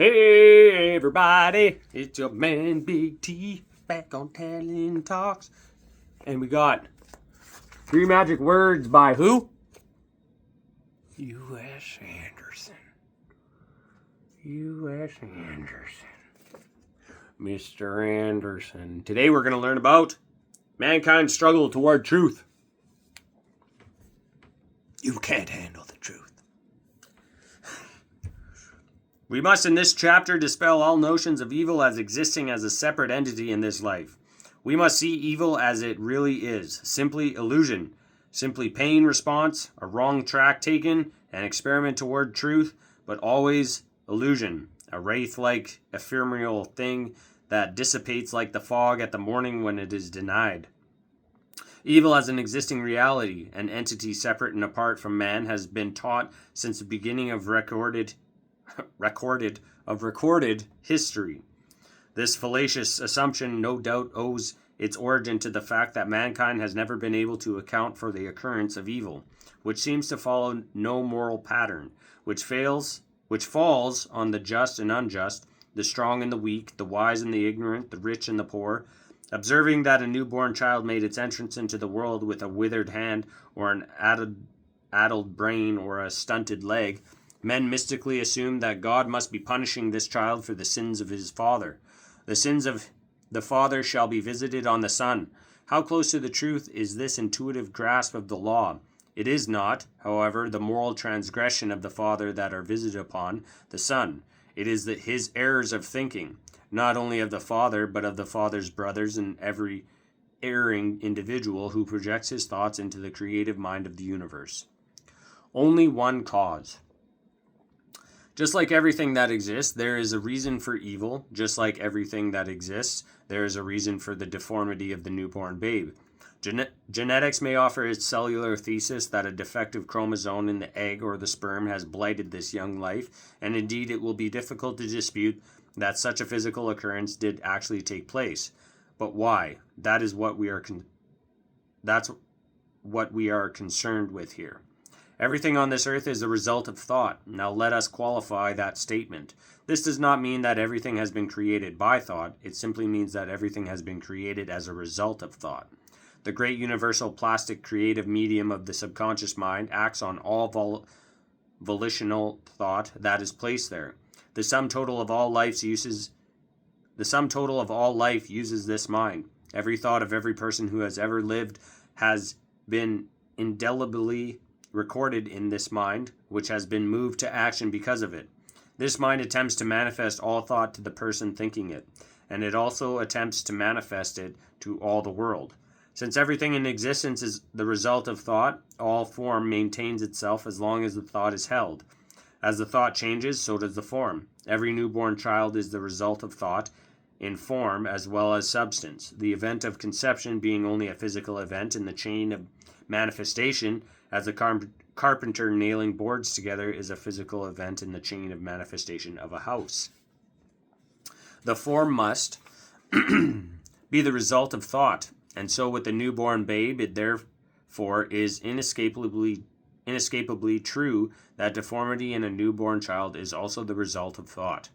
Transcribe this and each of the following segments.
Hey everybody, it's your man Big T back on Talent Talks. And we got 3 magic words by who? U.S. Anderson. U.S. Anderson. Mr. Anderson. Today we're going to learn about mankind's struggle toward truth. You can't handle the truth. We must in this chapter dispel all notions of evil as existing as a separate entity in this life. We must see evil as it really is, simply illusion, simply pain response, a wrong track taken, an experiment toward truth, but always illusion, a wraith-like ephemeral thing that dissipates like the fog at the morning when it is denied. Evil as an existing reality, an entity separate and apart from man, has been taught since the beginning of recorded history. This fallacious assumption no doubt owes its origin to the fact that mankind has never been able to account for the occurrence of evil, which seems to follow no moral pattern, which falls on the just and unjust, the strong and the weak, the wise and the ignorant, the rich and the poor. Observing that a newborn child made its entrance into the world with a withered hand or an addled brain or a stunted leg, men mystically assume that God must be punishing this child for the sins of his father. The sins of the father shall be visited on the son. How close to the truth is this intuitive grasp of the law? It is not, however, the moral transgression of the father that are visited upon the son. It is his errors of thinking, not only of the father, but of the father's brothers and every erring individual who projects his thoughts into the creative mind of the universe. Only one cause. Just like everything that exists, there is a reason for evil. Just like everything that exists, there is a reason for the deformity of the newborn babe. Genetics may offer its cellular thesis that a defective chromosome in the egg or the sperm has blighted this young life, and indeed it will be difficult to dispute that such a physical occurrence did actually take place. But why? That's what we are concerned with here. Everything on this earth is a result of thought. Now let us qualify that statement. This does not mean that everything has been created by thought. It simply means that everything has been created as a result of thought. The great universal plastic creative medium of the subconscious mind acts on all volitional thought that is placed there. The sum total of all life uses this mind. Every thought of every person who has ever lived has been indelibly recorded in this mind, which has been moved to action because of it. This mind attempts to manifest all thought to the person thinking it, and it also attempts to manifest it to all the world. Since everything in existence is the result of thought, all form maintains itself as long as the thought is held. As the thought changes, so does the form. Every newborn child is the result of thought in form as well as substance, the event of conception being only a physical event in the chain of manifestation, as a carpenter nailing boards together is a physical event in the chain of manifestation of a house. The form must be the result of thought, and so with the newborn babe, it therefore is inescapably true that deformity in a newborn child is also the result of thought.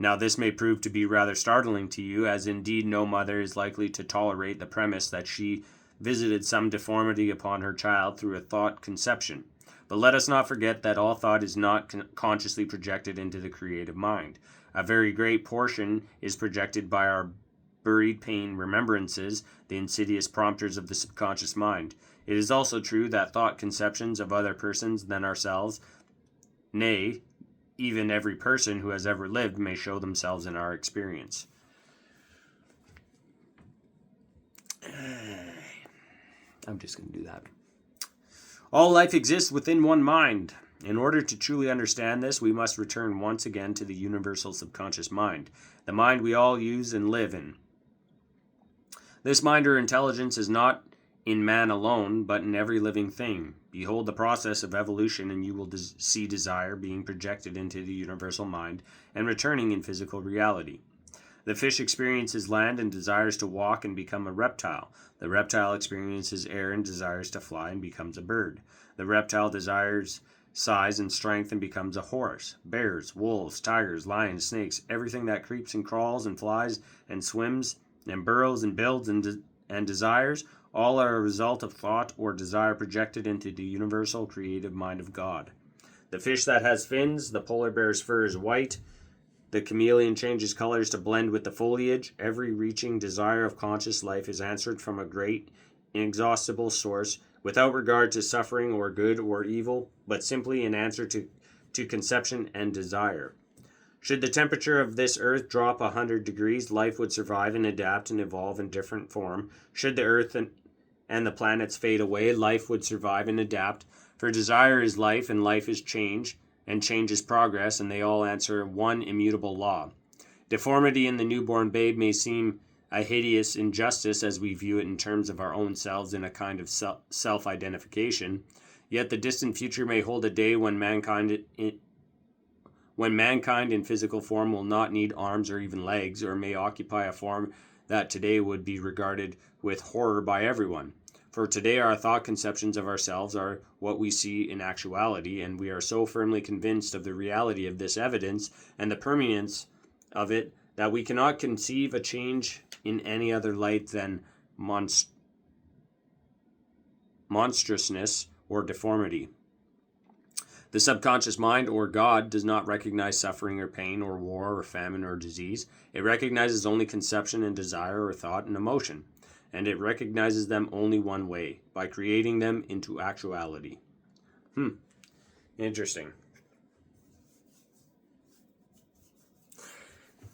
Now this may prove to be rather startling to you, as indeed no mother is likely to tolerate the premise that she visited some deformity upon her child through a thought conception. But let us not forget that all thought is not consciously projected into the creative mind. A very great portion is projected by our buried pain remembrances, the insidious prompters of the subconscious mind. It is also true that thought conceptions of other persons than ourselves, nay, even every person who has ever lived, may show themselves in our experience. I'm just going to do that. All life exists within one mind. In order to truly understand this, we must return once again to the universal subconscious mind, the mind we all use and live in. This mind or intelligence is not in man alone, but in every living thing. Behold the process of evolution, and you will see desire being projected into the universal mind and returning in physical reality. The fish experiences land and desires to walk and become a reptile. The reptile experiences air and desires to fly and becomes a bird. The reptile desires size and strength and becomes a horse. Bears, wolves, tigers, lions, snakes, everything that creeps and crawls and flies and swims and burrows and builds and desires, all are a result of thought or desire projected into the universal creative mind of God. The fish that has fins, the polar bear's fur is white, the chameleon changes colors to blend with the foliage. Every reaching desire of conscious life is answered from a great, inexhaustible source, without regard to suffering or good or evil, but simply in answer to conception and desire. Should the temperature of this earth drop 100 degrees, life would survive and adapt and evolve in different form. Should the earth and the planets fade away, life would survive and adapt. For desire is life, and life is change, and change is progress, and they all answer one immutable law. Deformity in the newborn babe may seem a hideous injustice as we view it in terms of our own selves in a kind of self-identification, yet the distant future may hold a day when mankind in physical form will not need arms or even legs, or may occupy a form that today would be regarded with horror by everyone. For today our thought conceptions of ourselves are what we see in actuality, and we are so firmly convinced of the reality of this evidence and the permanence of it that we cannot conceive a change in any other light than monstrousness or deformity. The subconscious mind, or God, does not recognize suffering or pain or war or famine or disease. It recognizes only conception and desire or thought and emotion, and it recognizes them only one way, by creating them into actuality. Interesting.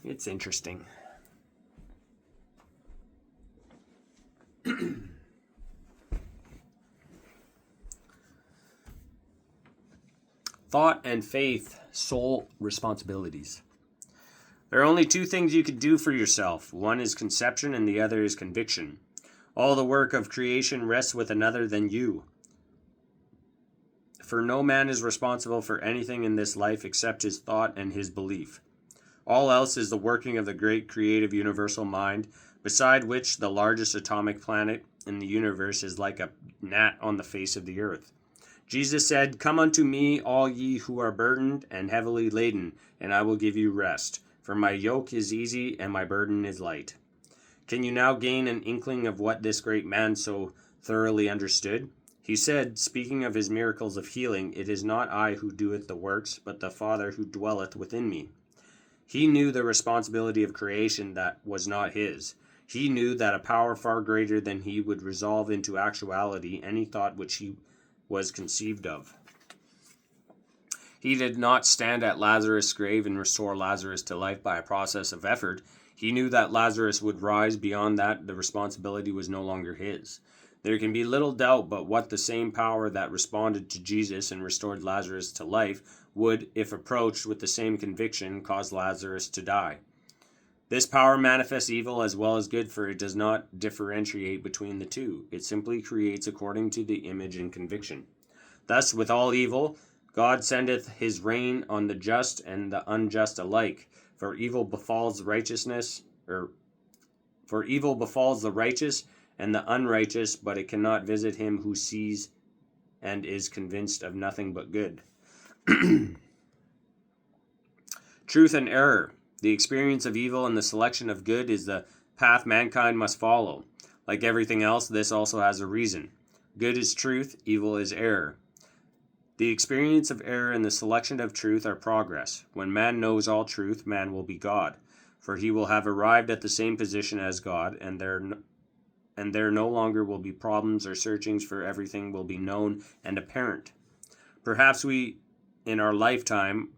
It's interesting. Thought and faith, sole responsibilities. There are only two things you can do for yourself. One is conception and the other is conviction. All the work of creation rests with another than you. For no man is responsible for anything in this life except his thought and his belief. All else is the working of the great creative universal mind, beside which the largest atomic planet in the universe is like a gnat on the face of the earth. Jesus said, "Come unto me, all ye who are burdened and heavily laden, and I will give you rest. For my yoke is easy and my burden is light." Can you now gain an inkling of what this great man so thoroughly understood? He said, speaking of his miracles of healing, "It is not I who doeth the works, but the Father who dwelleth within me." He knew the responsibility of creation that was not his. He knew that a power far greater than he would resolve into actuality any thought which he was conceived of. He did not stand at Lazarus' grave and restore Lazarus to life by a process of effort. He knew that Lazarus would rise. Beyond that, the responsibility was no longer his. There can be little doubt but what the same power that responded to Jesus and restored Lazarus to life would, if approached with the same conviction, cause Lazarus to die. This power manifests evil as well as good, for it does not differentiate between the two. It simply creates according to the image and conviction. Thus, with all evil, God sendeth his rain on the just and the unjust alike, for evil befalls the righteous and the unrighteous, but it cannot visit him who sees and is convinced of nothing but good. Truth and error. The experience of evil and the selection of good is the path mankind must follow. Like everything else, this also has a reason. Good is truth, evil is error. The experience of error and the selection of truth are progress. When man knows all truth, man will be God, for he will have arrived at the same position as God, and there no longer will be problems or searchings, for everything will be known and apparent. Perhaps we, in our lifetime,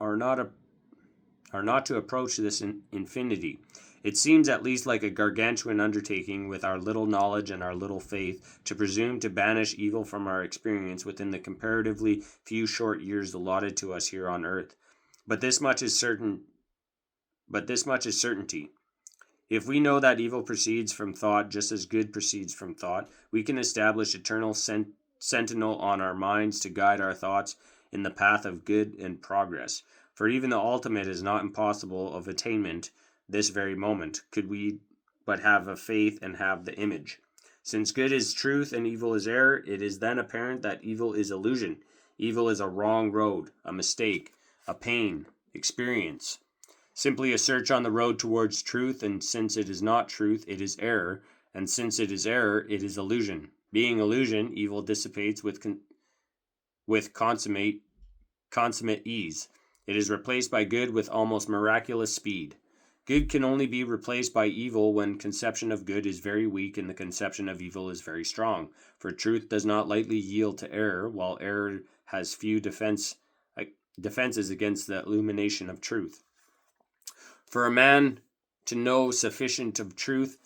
are not to approach this infinity. It seems at least like a gargantuan undertaking, with our little knowledge and our little faith, to presume to banish evil from our experience within the comparatively few short years allotted to us here on earth. But this much is certainty. If we know that evil proceeds from thought just as good proceeds from thought, we can establish eternal sentinel on our minds to guide our thoughts in the path of good and progress. For even the ultimate is not impossible of attainment this very moment, could we but have a faith and have the image. Since good is truth and evil is error, it is then apparent that evil is illusion. Evil is a wrong road, a mistake, a pain, experience. Simply a search on the road towards truth, and since it is not truth, it is error, and since it is error, it is illusion. Being illusion, evil dissipates with consummate ease. It is replaced by good with almost miraculous speed. Good can only be replaced by evil when conception of good is very weak and the conception of evil is very strong. For truth does not lightly yield to error, while error has few defenses against the illumination of truth. For a man to know sufficient of truth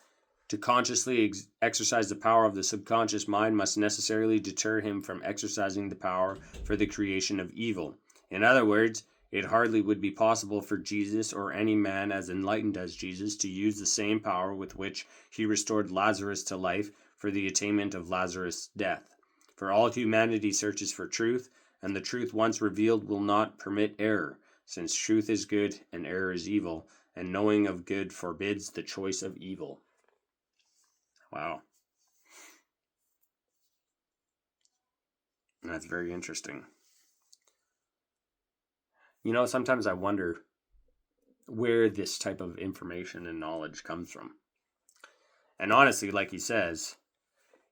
to consciously exercise the power of the subconscious mind must necessarily deter him from exercising the power for the creation of evil. In other words, it hardly would be possible for Jesus or any man as enlightened as Jesus to use the same power with which he restored Lazarus to life for the attainment of Lazarus' death. For all humanity searches for truth, and the truth once revealed will not permit error, since truth is good and error is evil, and knowing of good forbids the choice of evil. Wow. That's very interesting. Sometimes I wonder where this type of information and knowledge comes from. And honestly, like he says,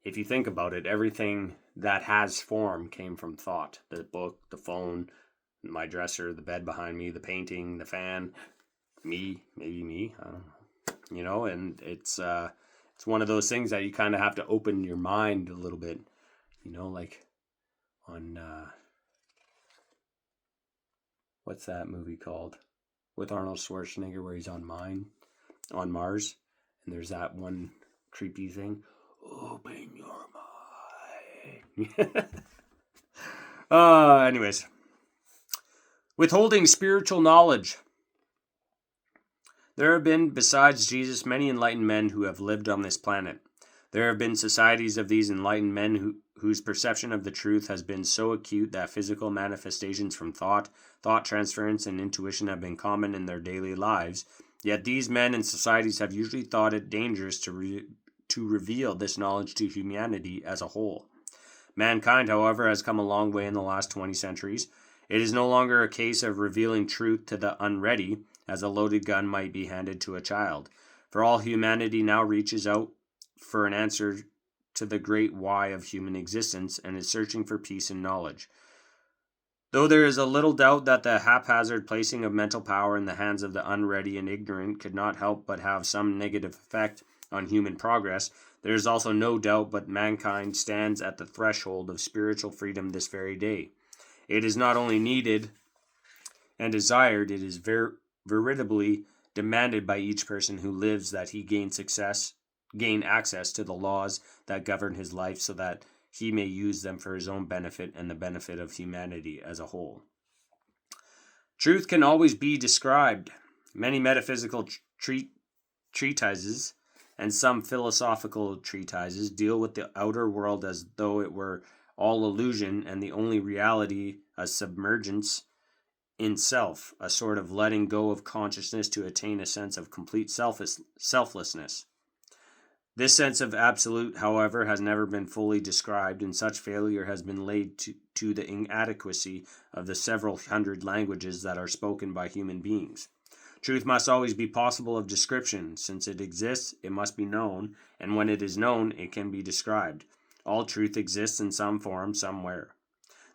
if you think about it, everything that has form came from thought. The book, the phone, my dresser, the bed behind me, the painting, the fan, maybe me, I don't know. And it's one of those things that you kind of have to open your mind a little bit, like on, what's that movie called with Arnold Schwarzenegger where he's on Mars, and there's that one creepy thing, open your mind. Anyways, withholding spiritual knowledge. There have been, besides Jesus, many enlightened men who have lived on this planet. There have been societies of these enlightened men whose perception of the truth has been so acute that physical manifestations from thought transference, and intuition have been common in their daily lives. Yet these men and societies have usually thought it dangerous to reveal this knowledge to humanity as a whole. Mankind, however, has come a long way in the last 20 centuries. It is no longer a case of revealing truth to the unready, as a loaded gun might be handed to a child. For all humanity now reaches out for an answer to the great why of human existence and is searching for peace and knowledge. Though there is a little doubt that the haphazard placing of mental power in the hands of the unready and ignorant could not help but have some negative effect on human progress, there is also no doubt but mankind stands at the threshold of spiritual freedom this very day. It is not only needed and desired, it is veritably demanded by each person who lives that he gain access to the laws that govern his life so that he may use them for his own benefit and the benefit of humanity as a whole. Truth can always be described. Many metaphysical treatises and some philosophical treatises deal with the outer world as though it were all illusion and the only reality a submergence in self, a sort of letting go of consciousness to attain a sense of complete selflessness. This sense of absolute, however, has never been fully described, and such failure has been laid to the inadequacy of the several hundred languages that are spoken by human beings. Truth must always be possible of description. Since it exists, it must be known, and when it is known, it can be described. All truth exists in some form, somewhere.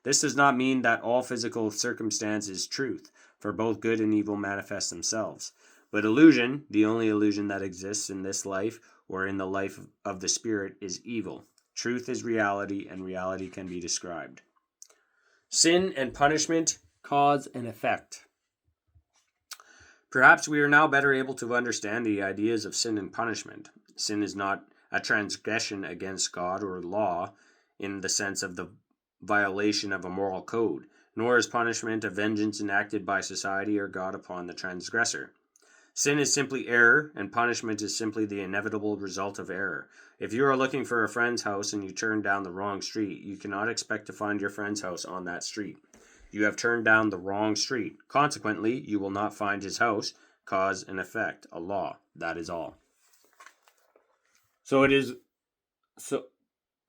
This does not mean that all physical circumstance is truth, for both good and evil manifest themselves. But illusion, the only illusion that exists in this life or in the life of the spirit, is evil. Truth is reality, and reality can be described. Sin and punishment, cause and effect. Perhaps we are now better able to understand the ideas of sin and punishment. Sin is not a transgression against God or law in the sense of the violation of a moral code, nor is punishment a vengeance enacted by society or God upon the transgressor. Sin is simply error, and punishment is simply the inevitable result of error. If you are looking for a friend's house and you turn down the wrong street, you cannot expect to find your friend's house on that street. You have turned down the wrong street. Consequently, you will not find his house. Cause and effect, a law. That is all. So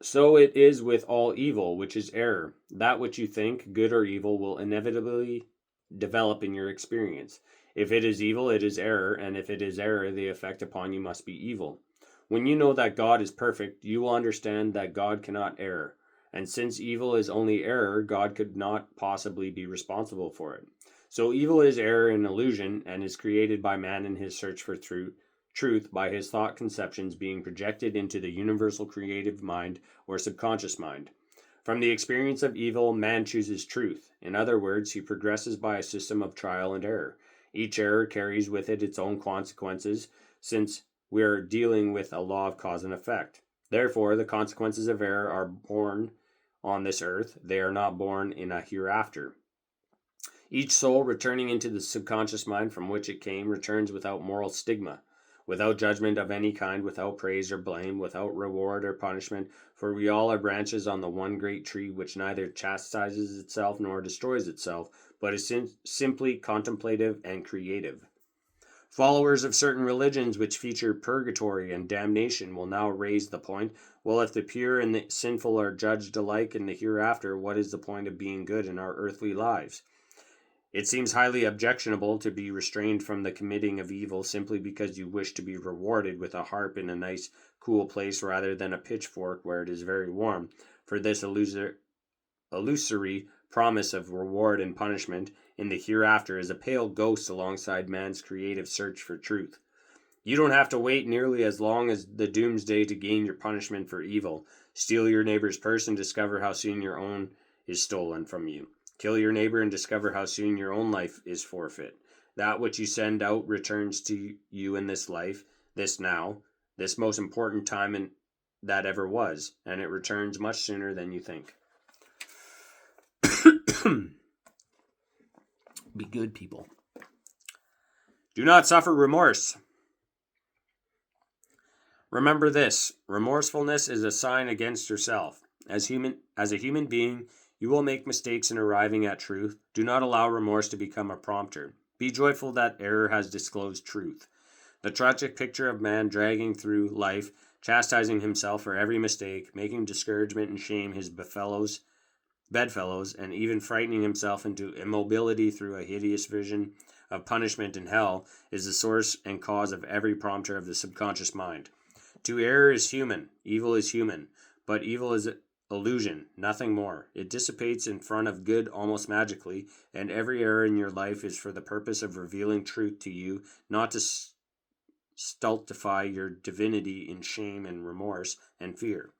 So it is with all evil, which is error. That which you think, good or evil, will inevitably develop in your experience. If it is evil, it is error, and if it is error, the effect upon you must be evil. When you know that God is perfect, you will understand that God cannot err. And since evil is only error, God could not possibly be responsible for it. So evil is error and illusion, and is created by man in his search for truth by his thought conceptions being projected into the universal creative mind or subconscious mind. From the experience of evil, man chooses truth. In other words, he progresses by a system of trial and error. Each error carries with it its own consequences, since we are dealing with a law of cause and effect. Therefore, the consequences of error are born on this earth, they are not born in a hereafter. Each soul returning into the subconscious mind from which it came returns without moral stigma, without judgment of any kind, without praise or blame, without reward or punishment, for we all are branches on the one great tree which neither chastises itself nor destroys itself, but is simply contemplative and creative. Followers of certain religions which feature purgatory and damnation will now raise the point, well, if the pure and the sinful are judged alike in the hereafter, what is the point of being good in our earthly lives? It seems highly objectionable to be restrained from the committing of evil simply because you wish to be rewarded with a harp in a nice, cool place rather than a pitchfork where it is very warm, for this illusory promise of reward and punishment in the hereafter is a pale ghost alongside man's creative search for truth. You don't have to wait nearly as long as the doomsday to gain your punishment for evil. Steal your neighbor's purse and discover how soon your own is stolen from you. Kill your neighbor and discover how soon your own life is forfeit. That which you send out returns to you in this life, this now, this most important time that ever was, and it returns much sooner than you think. Be good, people. Do not suffer remorse. Remember this, remorsefulness is a sign against yourself. As a human being, you will make mistakes in arriving at truth. Do not allow remorse to become a prompter. Be joyful that error has disclosed truth. The tragic picture of man dragging through life, chastising himself for every mistake, making discouragement and shame his bedfellows, and even frightening himself into immobility through a hideous vision of punishment in hell, is the source and cause of every prompter of the subconscious mind. To err is human, evil is human, but evil is illusion, nothing more. It dissipates in front of good almost magically, and every error in your life is for the purpose of revealing truth to you, not to stultify your divinity in shame and remorse and fear.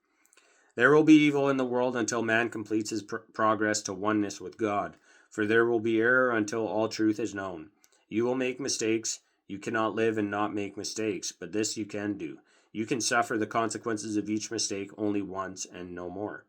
There will be evil in the world until man completes his progress to oneness with God, for there will be error until all truth is known. You will make mistakes. You cannot live and not make mistakes, but this you can do. You can suffer the consequences of each mistake only once and no more.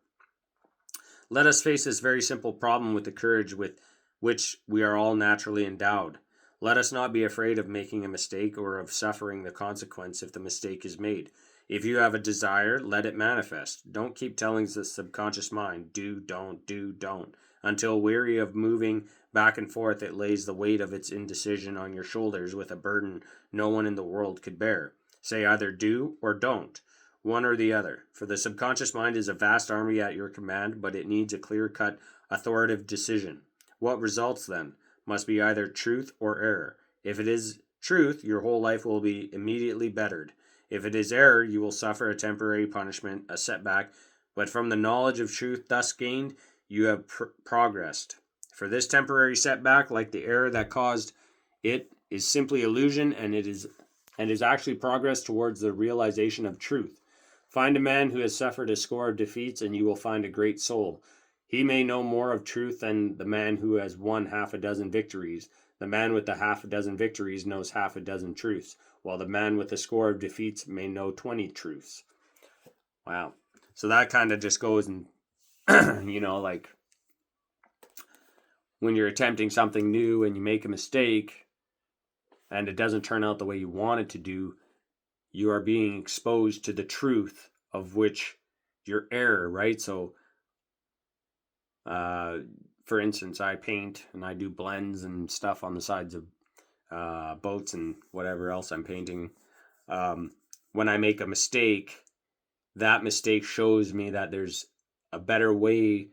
Let us face this very simple problem with the courage with which we are all naturally endowed. Let us not be afraid of making a mistake or of suffering the consequence if the mistake is made. If you have a desire, let it manifest. Don't keep telling the subconscious mind, do, don't, until weary of moving back and forth it lays the weight of its indecision on your shoulders with a burden no one in the world could bear. Say either do or don't, one or the other. For the subconscious mind is a vast army at your command, but it needs a clear-cut, authoritative decision. What results, then, must be either truth or error. If it is truth, your whole life will be immediately bettered. If it is error, you will suffer a temporary punishment, a setback, but from the knowledge of truth thus gained, you have progressed. For this temporary setback, like the error that caused it, is simply illusion, and is actually progress towards the realization of truth. Find a man who has suffered a score of defeats, and you will find a great soul. He may know more of truth than the man who has won half a dozen victories. The man with the half a dozen victories knows half a dozen truths, while the man with a score of defeats may know 20 truths. Wow. So that kind of just goes and, like when you're attempting something new and you make a mistake and it doesn't turn out the way you want it to do, you are being exposed to the truth of which your error, right? So, for instance, I paint and I do blends and stuff on the sides of boats and whatever else I'm painting. When I make a mistake, that mistake shows me that there's a better way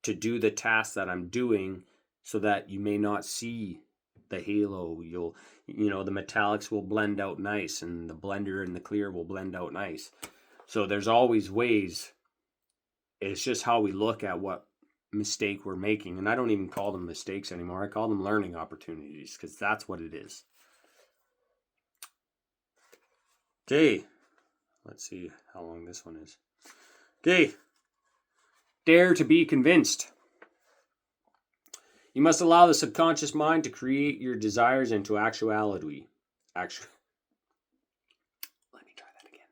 to do the task that I'm doing, so that you may not see the halo. The metallics will blend out nice, and the blender and the clear will blend out nice. So there's always ways. It's just how we look at what mistake we're making. And I don't even call them mistakes anymore. I call them learning opportunities, because that's what it is. Okay. Let's see how long this one is. Okay. Dare to be convinced. You must allow the subconscious mind to create your desires into actuality. Let me try that again.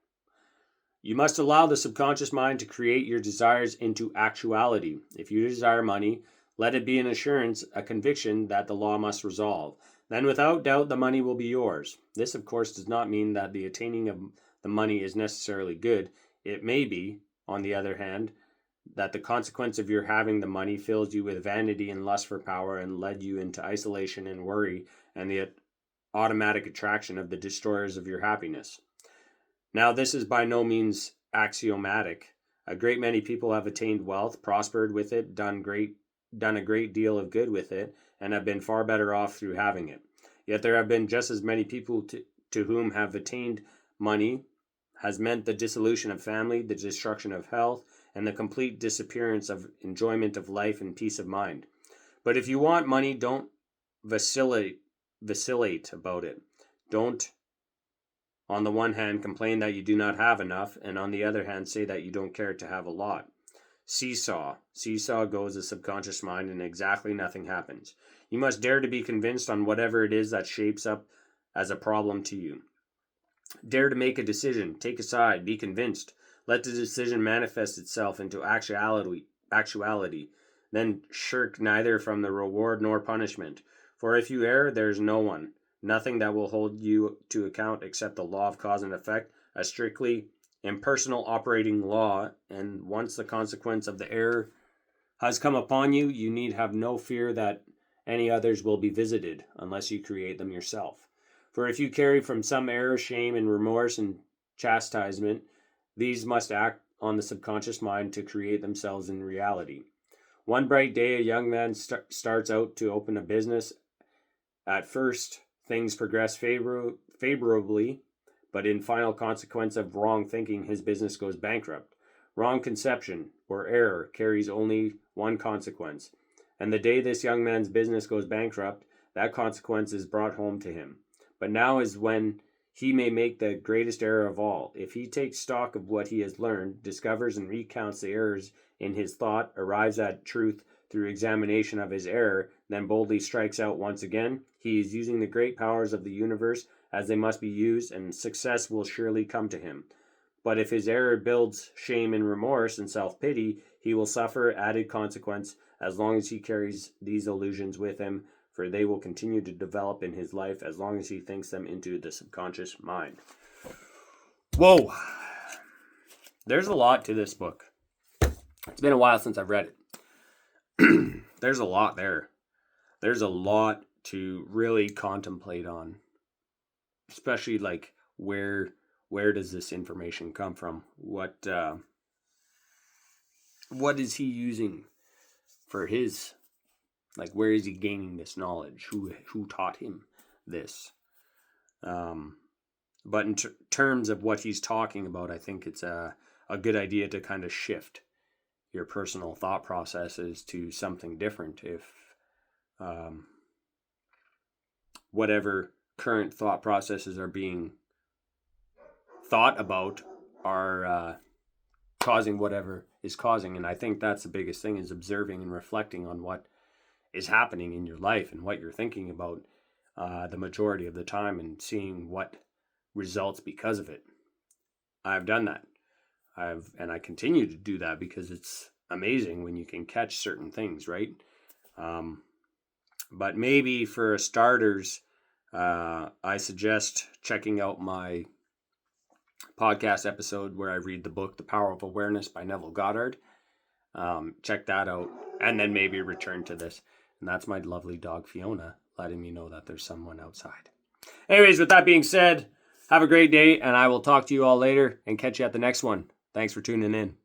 You must allow the subconscious mind to create your desires into actuality. If you desire money, let it be an assurance, a conviction that the law must resolve. Then without doubt the money will be yours. This, of course, does not mean that the attaining of the money is necessarily good. It may be, on the other hand, that the consequence of your having the money fills you with vanity and lust for power, and led you into isolation and worry and the automatic attraction of the destroyers of your happiness. Now, this is by no means axiomatic. A great many people have attained wealth, prospered with it, done a great deal of good with it, and have been far better off through having it. Yet there have been just as many people to whom have attained money has meant the dissolution of family, the destruction of health, and the complete disappearance of enjoyment of life and peace of mind. But if you want money, don't vacillate about it. Don't, on the one hand, complain that you do not have enough, and on the other hand, say that you don't care to have a lot. Seesaw goes the subconscious mind, and exactly nothing happens. You must dare to be convinced on whatever it is that shapes up as a problem to you. Dare to make a decision, take a side, be convinced. Let the decision manifest itself into actuality. Then shirk neither from the reward nor punishment. For if you err, there is nothing that will hold you to account except the law of cause and effect, a strictly impersonal operating law. And once the consequence of the error has come upon you, you need have no fear that any others will be visited, unless you create them yourself. For if you carry from some error, shame, and remorse and chastisement, these must act on the subconscious mind to create themselves in reality. One bright day, a young man starts out to open a business. At first, things progress favorably, but in final consequence of wrong thinking, his business goes bankrupt. Wrong conception, or error, carries only one consequence. And the day this young man's business goes bankrupt, that consequence is brought home to him. But now is when he may make the greatest error of all. If he takes stock of what he has learned, discovers and recounts the errors in his thought, arrives at truth through examination of his error, then boldly strikes out once again, he is using the great powers of the universe as they must be used, and success will surely come to him. But if his error builds shame and remorse and self-pity, he will suffer added consequence as long as he carries these illusions with him, for they will continue to develop in his life as long as he thinks them into the subconscious mind. Whoa! There's a lot to this book. It's been a while since I've read it. There's a lot there. There's a lot to really contemplate on. Especially like where does this information come from? What is he using for his, like, where is he gaining this knowledge? Who taught him this? But in terms of what he's talking about, I think it's a good idea to kind of shift your personal thought processes to something different if whatever current thought processes are being thought about are causing whatever is causing. And I think that's the biggest thing, is observing and reflecting on what is happening in your life and what you're thinking about the majority of the time, and seeing what results because of it. I've done that. And I continue to do that, because it's amazing when you can catch certain things, right? But maybe for starters, I suggest checking out my podcast episode where I read the book The Power of Awareness by Neville Goddard. Check that out, and then maybe return to this. And that's my lovely dog Fiona letting me know that there's someone outside. Anyways, with that being said, Have a great day, and I will talk to you all later and catch you at the next one. Thanks for tuning in.